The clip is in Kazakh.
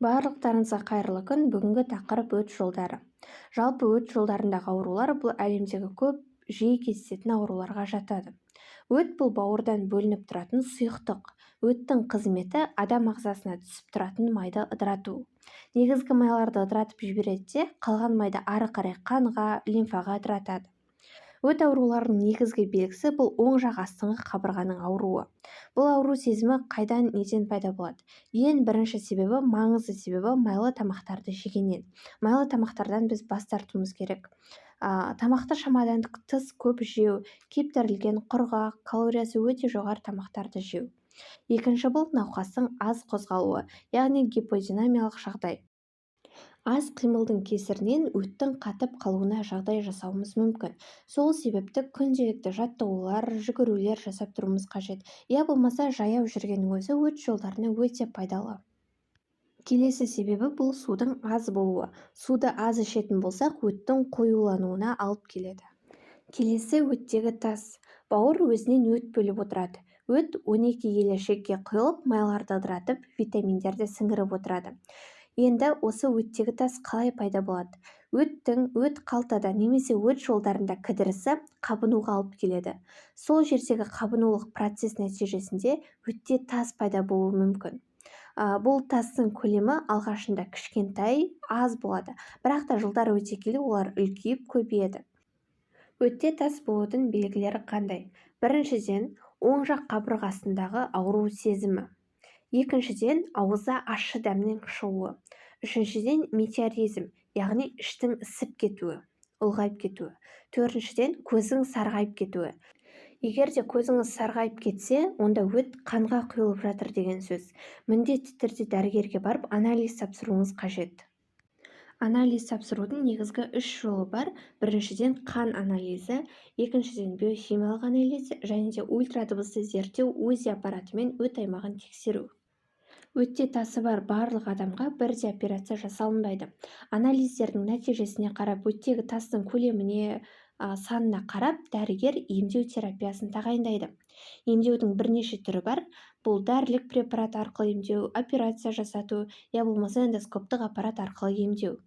Барлықтарыңызға қайырлы күн. Бүгінгі тақырып өт жолдары. Жалпы өт жолдарындағы аурулар бұл әлемдегі көп жиі кездесетін ауруларға жатады. Өт бұл бауырдан бөлініп тұратын сұйықтық. Өттің қызметі адам ағзасына түсіп тұратын майды ыдырату. Негізгі майларды ыдыратып жібереді де, қалған майды ары қарай қанға, лимфаға ыдыратады. Өт ауруларының негізгі белгісі бұл оң жақ астыңғы қабырғаның ауруы. Бұл ауру сезімі қайдан, неден пайда болады? Ең бірінші себебі, маңызды себебі майлы тамақтарды жегеннен. Майлы тамақтардан біз бас тартуымыз керек. Тамақты шамадан тыс көп жеу, кептірілген, құрғақ, калориясы өте жоғары тамақтарды жеу. Екінші бұл науқастың аз қозғалуы, яғни гиподинамиялық жағдай. Аз қимылдың кесірінен өттің қатып қалуына жағдай жасауымыз мүмкін. Сол себепті күнделікті жаттығулар, жүгірулер жасап тұруымыз қажет. Я болмаса жаяу жүргеннің өзі өт жолдарына өте пайдалы. Келесі себебі бұл судың аз болуы. Суды аз ішетін болсақ, өттің қоюлануына алып келеді. Келесі өттегі тас. Бауыр өзінен өт бөліп отырады. Өт 12 елешекке құйылып, майларды ыдыратып, витаминдерді сіңіріп отырады. Енді осы өттегі тас қалай пайда болады? Өт қалтада немесе өт жолдарында кідірісі қабынуға алып келеді. Сол жердегі қабынулық процесс нәтижесінде өтте тас пайда болуы мүмкін. Бұл тастың көлемі алғашында кішкентай, аз болады, бірақ та жылдар өте келе олар үлкейіп көбейеді. Өтте тас болудың белгілері қандай? Біріншіден, оң жақ қабырғасындағы ауру сезімі. Екіншіден, ауызда ащы дәмнің шығуы. Үшіншіден, метеоризм, яғни іштің ісіп кетуі, ұлғайып кетуі. Төртіншіден, көзің сарғайып кетуі. Егер де көзіңіз сарғайып кетсе, онда өт қанға құйылып жатыр деген сөз. Міндетті түрде дәрігерге барып анализ тапсыруыңыз қажет. Анализ тапсырудың негізгі 3 жолы бар. Біріншіден, қан анализі, екіншіден, биохимиялық анализ және де ультрадыбысты зерттеу УЗИ аппаратымен өт аймағын тексеру. Өтте тасы бар барлық адамға бірдей операция жасалынбайды. Анализдердің нәтижесіне қарап, өттегі тастың көлеміне, санына қарап, дәрігер емдеу терапиясын тағайындайды. Емдеудің бірнеше түрі бар. Бұл дәрілік препарат арқылы емдеу, операция жасату, я болмаса эндоскоптық аппарат арқылы емдеу.